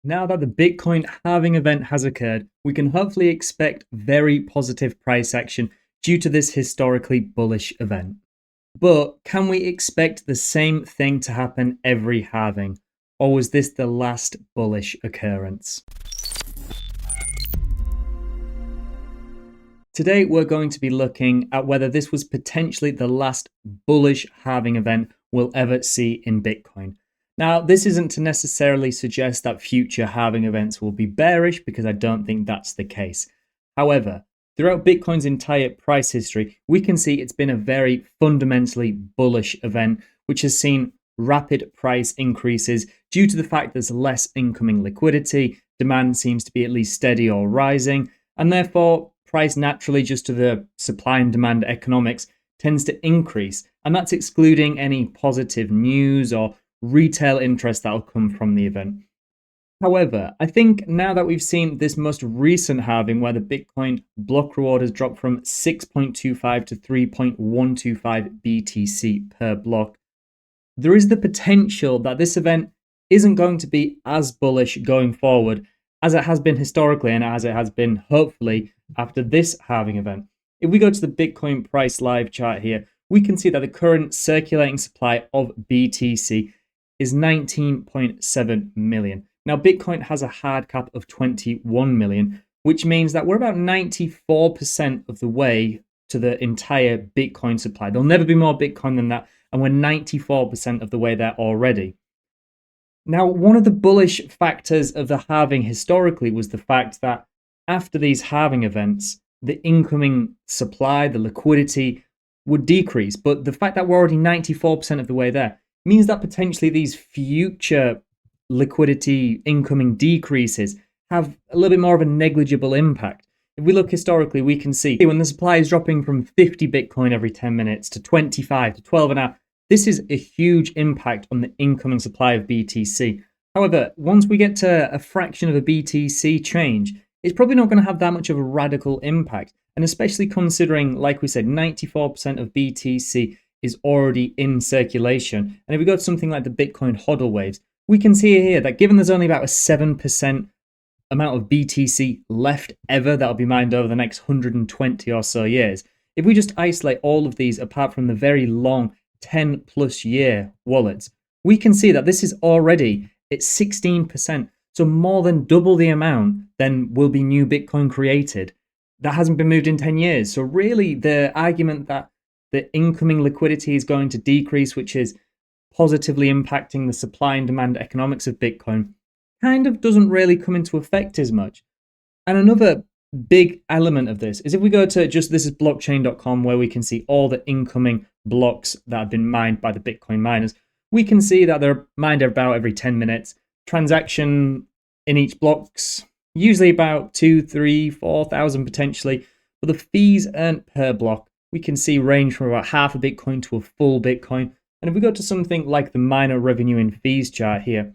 Now that the Bitcoin halving event has occurred, we can hopefully expect very positive price action due to this historically bullish event. But can we expect the same thing to happen every halving? Or was this the last bullish occurrence? Today, we're going to be looking at whether this was potentially the last bullish halving event we'll ever see in Bitcoin. Now, this isn't to necessarily suggest that future halving events will be bearish, because I don't think that's the case. However, throughout Bitcoin's entire price history, we can see it's been a very fundamentally bullish event, which has seen rapid price increases due to the fact there's less incoming liquidity, demand seems to be at least steady or rising, and therefore price naturally, just to the supply and demand economics, tends to increase. And that's excluding any positive news or retail interest that'll come from the event. However, I think now that we've seen this most recent halving where the Bitcoin block reward has dropped from 6.25 to 3.125 BTC per block, there is the potential that this event isn't going to be as bullish going forward as it has been historically and as it has been hopefully after this halving event. If we go to the Bitcoin price live chart here, we can see that the current circulating supply of BTC is 19.7 million. Now, Bitcoin has a hard cap of 21 million, which means that we're about 94% of the way to the entire Bitcoin supply. There'll never be more Bitcoin than that, and we're 94% of the way there already. Now, one of the bullish factors of the halving historically was the fact that after these halving events, the incoming supply, the liquidity would decrease. But the fact that we're already 94% of the way there means that potentially these future liquidity incoming decreases have a little bit more of a negligible impact. If we look historically, we can see when the supply is dropping from 50 Bitcoin every 10 minutes to 25 to 12.5, this is a huge impact on the incoming supply of BTC. However, once we get to a fraction of a BTC change, it's probably not going to have that much of a radical impact. And especially considering, like we said, 94% of BTC is already in circulation. And if we go to something like the Bitcoin hodl waves, we can see here that given there's only about a 7% amount of BTC left ever that'll be mined over the next 120 or so years, if we just isolate all of these apart from the very long 10 plus year wallets, we can see that this is already at 16%. So more than double the amount then will be new Bitcoin created that hasn't been moved in 10 years. So really the argument that the incoming liquidity is going to decrease, which is positively impacting the supply and demand economics of Bitcoin, kind of doesn't really come into effect as much. And another big element of this is if we go to this is blockchain.com, where we can see all the incoming blocks that have been mined by the Bitcoin miners. We can see that they're mined about every 10 minutes. Transaction in each block's usually about 2, 3, 4,000 potentially. But the fees earned per block, we can see range from about half a Bitcoin to a full Bitcoin. And if we go to something like the miner revenue in fees chart here,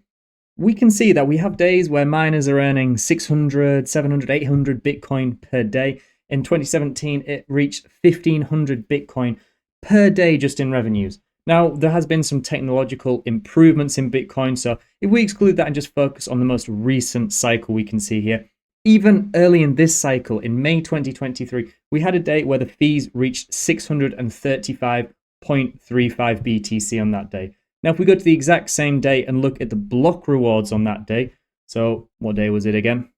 we can see that we have days where miners are earning 600, 700, 800 Bitcoin per day. In 2017, it reached 1,500 Bitcoin per day just in revenues. Now, there has been some technological improvements in Bitcoin, so if we exclude that and just focus on the most recent cycle we can see here, even early in this cycle, in May 2023, we had a day where the fees reached 635.35 BTC on that day. Now, if we go to the exact same day and look at the block rewards on that day, so what day was it again?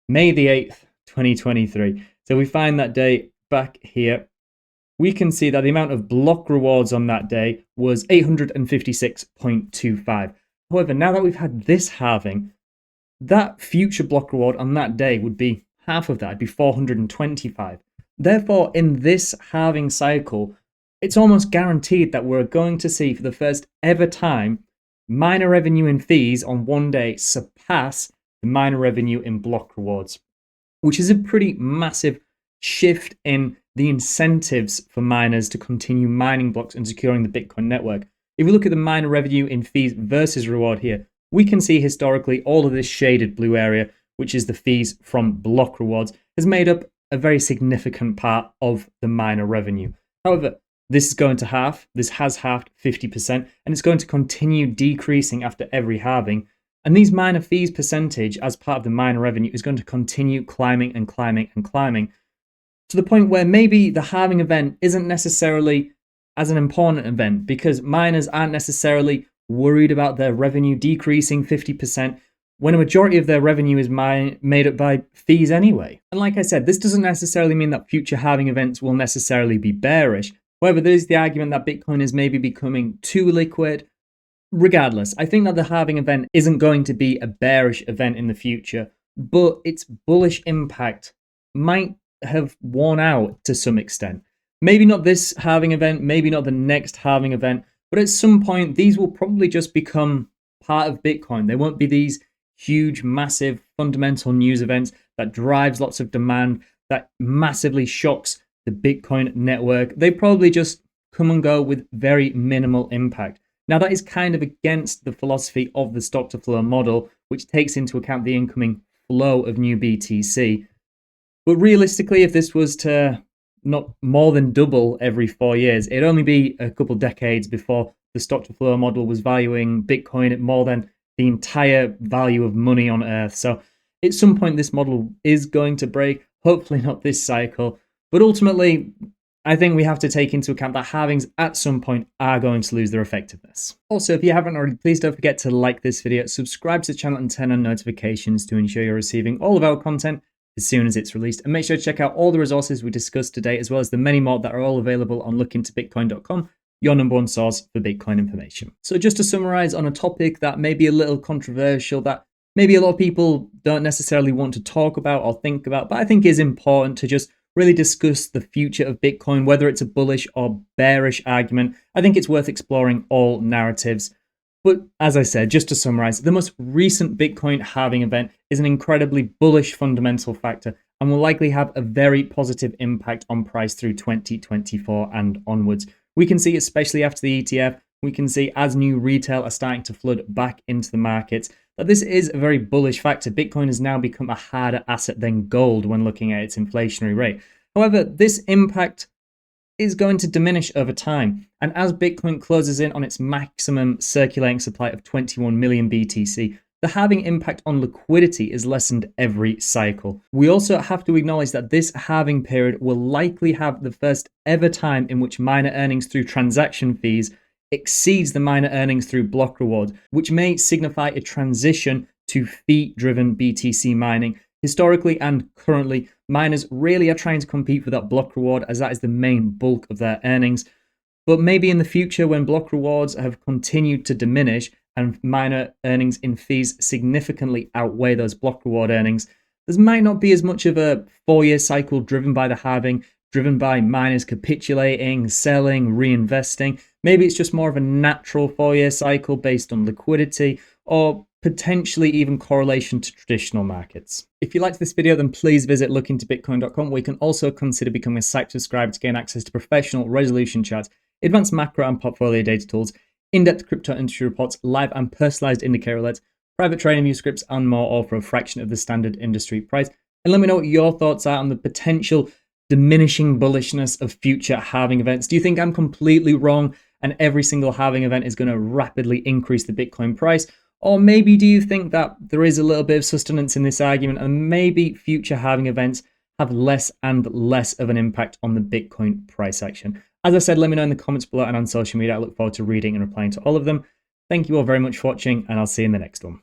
May the 8th, 2023. So we find that day back here. We can see that the amount of block rewards on that day was 856.25. However, now that we've had this halving, that future block reward on that day would be half of that, it'd be 425. Therefore, in this halving cycle, it's almost guaranteed that we're going to see for the first ever time miner revenue in fees on one day surpass the miner revenue in block rewards, which is a pretty massive shift in the incentives for miners to continue mining blocks and securing the Bitcoin network. If we look at the miner revenue in fees versus reward here, we can see historically all of this shaded blue area, which is the fees from block rewards, has made up a very significant part of the miner revenue. However, this is going to halve. This has halved 50%, and it's going to continue decreasing after every halving And these miner fees percentage as part of the miner revenue is going to continue climbing and climbing and climbing to the point where maybe the halving event isn't necessarily as an important event because miners aren't necessarily worried about their revenue decreasing 50% when a majority of their revenue is made up by fees anyway. And like I said, this doesn't necessarily mean that future halving events will necessarily be bearish. However, there is the argument that Bitcoin is maybe becoming too liquid. Regardless, I think that the halving event isn't going to be a bearish event in the future, but its bullish impact might have worn out to some extent. Maybe not this halving event, maybe not the next halving event, but at some point, these will probably just become part of Bitcoin. They won't be these huge, massive, fundamental news events that drives lots of demand, that massively shocks the Bitcoin network. They probably just come and go with very minimal impact. Now, that is kind of against the philosophy of the stock to flow model, which takes into account the incoming flow of new BTC. But realistically, if this was to not more than double every 4 years, it'd only be a couple decades before the stock to flow model was valuing Bitcoin at more than the entire value of money on Earth. So at some point, this model is going to break, hopefully not this cycle. But ultimately, I think we have to take into account that halvings at some point are going to lose their effectiveness. Also, if you haven't already, please don't forget to like this video, subscribe to the channel and turn on notifications to ensure you're receiving all of our content as soon as it's released. And make sure to check out all the resources we discussed today, as well as the many more that are all available on lookintobitcoin.com, your number one source for Bitcoin information. So just to summarize on a topic that may be a little controversial, that maybe a lot of people don't necessarily want to talk about or think about, but I think is important to just really discuss the future of Bitcoin, whether it's a bullish or bearish argument. I think it's worth exploring all narratives. But as I said, just to summarize, the most recent Bitcoin halving event is an incredibly bullish fundamental factor and will likely have a very positive impact on price through 2024 and onwards. We can see, especially after the ETF, we can see as new retail are starting to flood back into the markets, that this is a very bullish factor. Bitcoin has now become a harder asset than gold when looking at its inflationary rate. However, this impact is going to diminish over time. And as Bitcoin closes in on its maximum circulating supply of 21 million BTC, the halving impact on liquidity is lessened every cycle. We also have to acknowledge that this halving period will likely have the first ever time in which miner earnings through transaction fees exceeds the miner earnings through block reward, which may signify a transition to fee-driven BTC mining. Historically and currently, miners really are trying to compete for that block reward, as that is the main bulk of their earnings. But maybe in the future, when block rewards have continued to diminish and miner earnings in fees significantly outweigh those block reward earnings, there might not be as much of a 4-year cycle driven by the halving, driven by miners capitulating, selling, reinvesting. Maybe it's just more of a natural 4-year cycle based on liquidity or potentially even correlation to traditional markets. If you liked this video, then please visit lookintobitcoin.com, where you can also consider becoming a site subscriber to gain access to professional resolution charts, advanced macro and portfolio data tools, in-depth crypto industry reports, live and personalized indicator alerts, private TradingView scripts, and more, all for a fraction of the standard industry price. And let me know what your thoughts are on the potential diminishing bullishness of future halving events. Do you think I'm completely wrong and every single halving event is going to rapidly increase the Bitcoin price? Or maybe do you think that there is a little bit of sustenance in this argument and maybe future halving events have less and less of an impact on the Bitcoin price action? As I said, let me know in the comments below and on social media. I look forward to reading and replying to all of them. Thank you all very much for watching, and I'll see you in the next one.